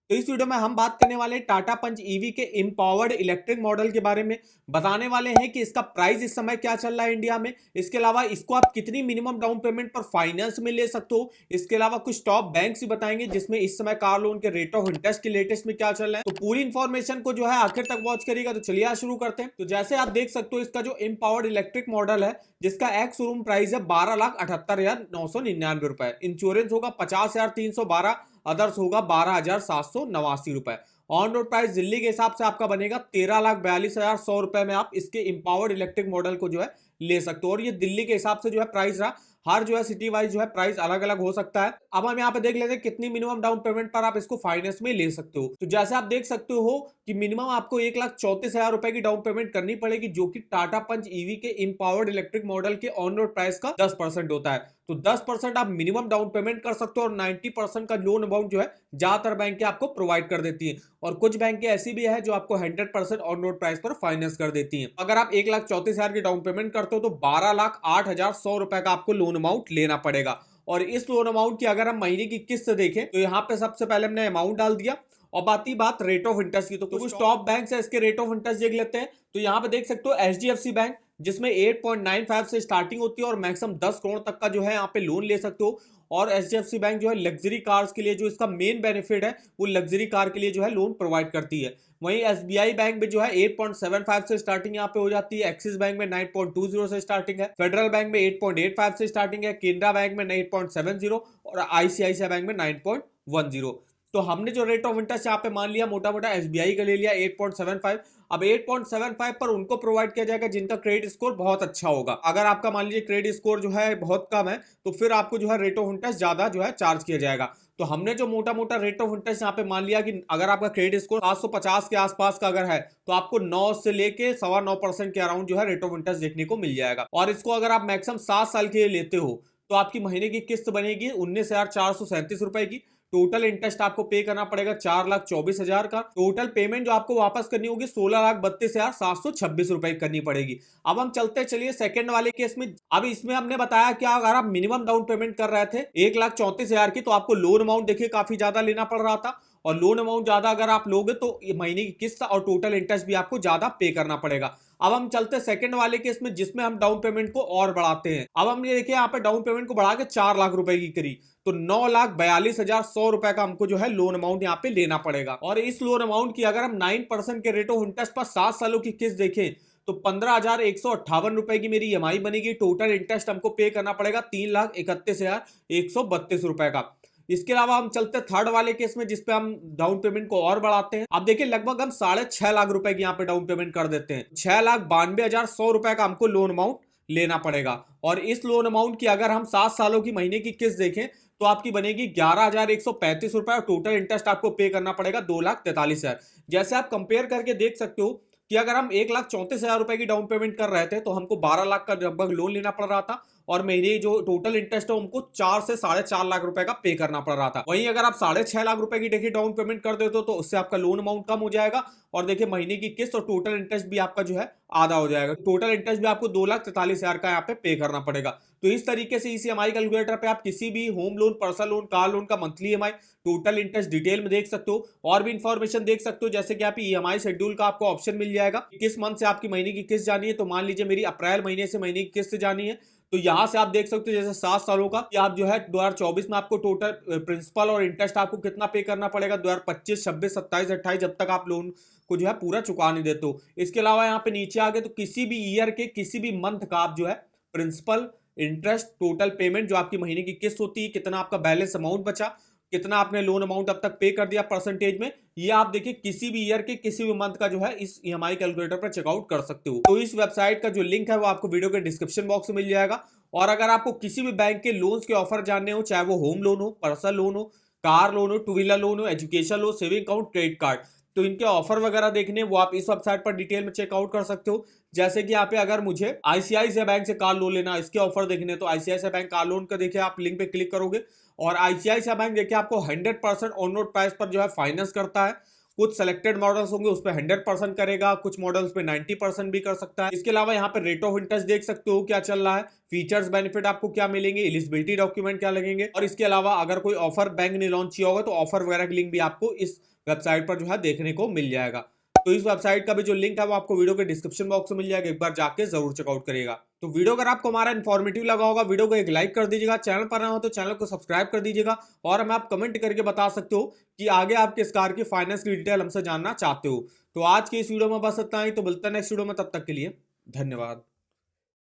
तो इस वीडियो में हम बात करने वाले हैं टाटा पंच ईवी के एम्पावर्ड इलेक्ट्रिक मॉडल के बारे में। बताने वाले हैं कि इसका प्राइस इस समय क्या चल रहा है इंडिया में। इसके अलावा इसको आप कितनी मिनिमम डाउन पेमेंट पर फाइनेंस में ले सकते हो। इसके अलावा कुछ टॉप बैंक्स भी बताएंगे जिसमें इस समय कार लोन के रेट ऑफ इंटरेस्ट के लेटेस्ट में क्या चल रहा है। तो पूरी इंफॉर्मेशन को जो है आखिर तक वॉच करेगा। तो चलिए आज शुरू करते हैं। तो जैसे आप देख सकते हो इसका जो एम्पावर्ड इलेक्ट्रिक मॉडल है जिसका एक्स शोरूम प्राइस है 12,78,999 रुपए। इंश्योरेंस होगा 50,312, अदर्स होगा 12,789 रुपए। ऑन रोड प्राइस दिल्ली के हिसाब से आपका बनेगा 13,42,100 रुपए में आप इसके इंपावर्ड इलेक्ट्रिक मॉडल को जो है ले सकते हो। और ये दिल्ली के हिसाब से जो है प्राइस रहा। हर जो है सिटी वाइज जो है प्राइस अलग अलग हो सकता है। अब हम यहाँ पे देख लेते हैं कितनी मिनिमम डाउन पेमेंट पर आप इसको फाइनेंस में ले सकते हो। तो जैसे आप देख सकते हो कि मिनिमम आपको 1,34,000 रुपए की डाउन पेमेंट करनी पड़ेगी, जो कि टाटा पंच ईवी के इंपावर्ड इलेक्ट्रिक मॉडल के ऑन रोड प्राइस का 10% होता है। तो 10% आप मिनिमम डाउन पेमेंट कर सकते हो और 90% का लोन अमाउंट जो है ज्यादातर बैंक आपको प्रोवाइड कर देती है। और कुछ बैंक ऐसी भी है जो आपको 100% ऑन रोड प्राइस पर फाइनेंस कर देती है। अगर आप 1,34,000 की डाउन पेमेंट करते हो तो 12,08,100 रुपए का आपको लोन अमाउंट लेना पड़ेगा। और इस लोन अमाउंट की अगर हम महीने की किस्त देखें तो यहाँ पे सबसे पहले हमने अमाउंट डाल दिया और बात रेट ऑफ इंटरेस्ट की। तो कुछ टॉप बैंक है इसके रेट ऑफ इंटरेस्ट देख लेते हैं। तो यहाँ पे देख सकते हो HDFC बैंक जिसमें 8.95 से स्टार्टिंग होती है और मैक्सिमम 10 करोड़ तक का जो है यहाँ पे लोन ले सकते हो। और HDFC बैंक जो है लग्जरी कार्स के लिए जो इसका मेन बेनिफिट है वो लग्जरी कार के लिए जो है लोन प्रोवाइड करती है। वहीं SBI बैंक में जो है 8.75 से स्टार्टिंग यहाँ पे हो जाती है। एक्सिस बैंक में 9.20 से स्टार्टिंग है। फेडरल बैंक में 8.85 से स्टार्टिंग है। केनरा बैंक में 8.70 और ICICI बैंक में 9.10। तो हमने जो रेट ऑफ इंटरेस्ट यहाँ पे मान लिया मोटा मोटा SBI का ले लिया 8.75। अब 8.75 पर उनको प्रोवाइड किया जाएगा जिनका क्रेडिट स्कोर बहुत अच्छा होगा। अगर आपका मान लीजिए क्रेडिट स्कोर जो है बहुत कम है तो फिर आपको जो है रेट ऑफ इंटरेस्ट ज्यादा जो है चार्ज किया जाएगा। तो हमने जो मोटा मोटा रेट ऑफ इंटरेस्ट यहाँ पे मान लिया कि अगर आपका क्रेडिट स्कोर 750 के आसपास का अगर है तो आपको 9 से लेके 9.25% के अराउंड जो है रेट ऑफ इंटरेस्ट देखने को मिल जाएगा। और इसको अगर आप मैक्सिमम 7 साल के लिए लेते हो तो आपकी महीने की किस्त बनेगी 19,437 रुपए की। टोटल इंटरेस्ट आपको पे करना पड़ेगा 4,24,000 का। टोटल पेमेंट जो आपको वापस करनी होगी 16,32,726 रुपए करनी पड़ेगी। अब हम चलते चलिए सेकंड वाले केस में। अब इसमें हमने बताया कि अगर आप मिनिमम डाउन पेमेंट कर रहे थे 1,34,000 की तो आपको लोन अमाउंट देखिए काफी ज्यादा लेना पड़ रहा था। और लोन अमाउंट ज्यादा अगर आप लोगे तो महीने की किस्त और टोटल इंटरेस्ट भी आपको ज्यादा पे करना पड़ेगा। अब हम चलते सेकंड वाले केस में जिसमें हम डाउन पेमेंट को और बढ़ाते हैं। अब हमने देखिए यहाँ पे डाउन पेमेंट को बढ़ा के 4 लाख रुपए की करी तो 9,42,100 रुपए का हमको जो है लोन अमाउंट यहाँ पे लेना पड़ेगा। और इस लोन अमाउंट की अगर हम 9% के रेट ऑफ इंटरेस्ट पर 7 सालों की किस्त देखें तो 15,158 रुपए की मेरी EMI बनेगी। टोटल इंटरेस्ट हमको पे करना पड़ेगा 3,31,132 रुपए का। इसके अलावा हम चलते थर्ड वाले केस में जिसपे हम डाउन पेमेंट को और बढ़ाते हैं। अब देखिए लगभग हम 6.5 लाख रुपए की यहाँ पे डाउन पेमेंट कर देते हैं। 6,92,100 रुपए का हमको लोन अमाउंट लेना पड़ेगा। और इस लोन अमाउंट की अगर हम 7 सालों की महीने की किस्त देखें तो आपकी बनेगी 11,135 रुपए और टोटल इंटरेस्ट आपको पे करना पड़ेगा 2,43,000। जैसे आप कंपेयर करके देख सकते हो कि अगर हम 1,34,000 रुपए की डाउन पेमेंट कर रहे थे तो हमको 12 लाख का लगभग लोन लेना पड़ रहा था और महीने जो टोटल इंटरेस्ट है हमको 4 से 4.5 लाख रुपए का पे करना पड़ रहा था। वहीं अगर आप 6.5 लाख रुपए की देखिए डाउन पेमेंट कर देते हो तो उससे आपका लोन अमाउंट कम हो जाएगा और देखिए महीने की किस्त और टोटल इंटरेस्ट भी आपका जो है आधा हो जाएगा। टोटल इंटरेस्ट भी आपको 2,43,000 का यहाँ पे करना पड़ेगा। तो इस तरीके से इस EMI कैलकुलेटर पे आप किसी भी home loan, personal loan, car loan का monthly EMI, total interest detail में देख सकते हो और भी इंफॉर्मेशन देख सकते हो। जैसे कि आप EMI शेड्यूल का आपको ऑप्शन मिल जाएगा किस मंथ से आपकी महीने की किस्त जानी है। तो मान लीजिए मेरी अप्रैल महीने से महीने की किस्त जानी है तो यहां से आप देख सकते हो जैसे 7 सालों का कि आप जो है 2024 में आपको टोटल प्रिंसिपल और इंटरेस्ट आपको कितना पे करना पड़ेगा 2025, 26, 27, 28 जब तक आप लोन को जो है पूरा चुका नहीं देते हो। इसके अलावा यहाँ पे नीचे आगे तो किसी भी ईयर के किसी भी मंथ का आप जो है प्रिंसिपल, इंटरेस्ट, टोटल पेमेंट जो आपकी महीने की किस्त होती है, कितना आपका बैलेंस अमाउंट बचा, कितना आपने लोन अमाउंट अब तक पे कर दिया परसेंटेज में, ये आप देखिए किसी भी ईयर के किसी भी मंथ का जो है इस EMI कैलकुलेटर पर चेकआउट कर सकते हो। तो इस वेबसाइट का जो लिंक है वो आपको वीडियो के डिस्क्रिप्शन बॉक्स में मिल जाएगा। और अगर आपको किसी भी बैंक के लोन्स के ऑफर जानने हो, चाहे वो होम लोन हो, पर्सनल लोन हो, कार लोन हो, 2 व्हीलर लोन हो, education loan, saving account, credit card, तो इनके ऑफर वगैरह देखने वो आप इस वेबसाइट पर डिटेल में चेकआउट कर सकते हो। जैसे कि यहाँ पे अगर मुझे ICICI बैंक से कार लोन लेना, इसके ऑफर देखने तो ICICI बैंक कार लोन का देखिए आप लिंक पे क्लिक करोगे और ICICI बैंक देखिए आपको 100% ऑन रोड प्राइस पर जो है फाइनेंस करता है। कुछ सेलेक्टेड मॉडल्स होंगे उस पर 100% करेगा, कुछ मॉडल्स पे 90% भी कर सकता है। इसके अलावा यहाँ पे रेट ऑफ इंटरेस्ट देख सकते हो क्या चल रहा है, फीचर्स बेनिफिट आपको क्या मिलेंगे, एलिजिबिलिटी डॉक्यूमेंट क्या लगेंगे, और इसके अलावा अगर कोई ऑफर बैंक ने लॉन्च किया होगा तो ऑफर वगैरह की लिंक भी आपको इस वेबसाइट पर जो है देखने को मिल जाएगा। तो इस वेबसाइट का भी जो लिंक है वो आपको वीडियो के डिस्क्रिप्शन बॉक्स में मिल जाएगा, एक बार जाके जरूर चेकआउट करिएगा। तो वीडियो अगर आपको हमारा इन्फॉर्मेटिव लगा होगा, वीडियो को एक लाइक कर दीजिएगा, चैनल पर नए हो तो चैनल को सब्सक्राइब कर दीजिएगा, और हमें आप कमेंट करके बता सकते हो कि आगे आप किस कार की फाइनेंस की डिटेल हमसे जानना चाहते हो। तो आज की इस वीडियो में बस इतना ही, तो मिलते हैं नेक्स्ट वीडियो में, तब तक के लिए धन्यवाद।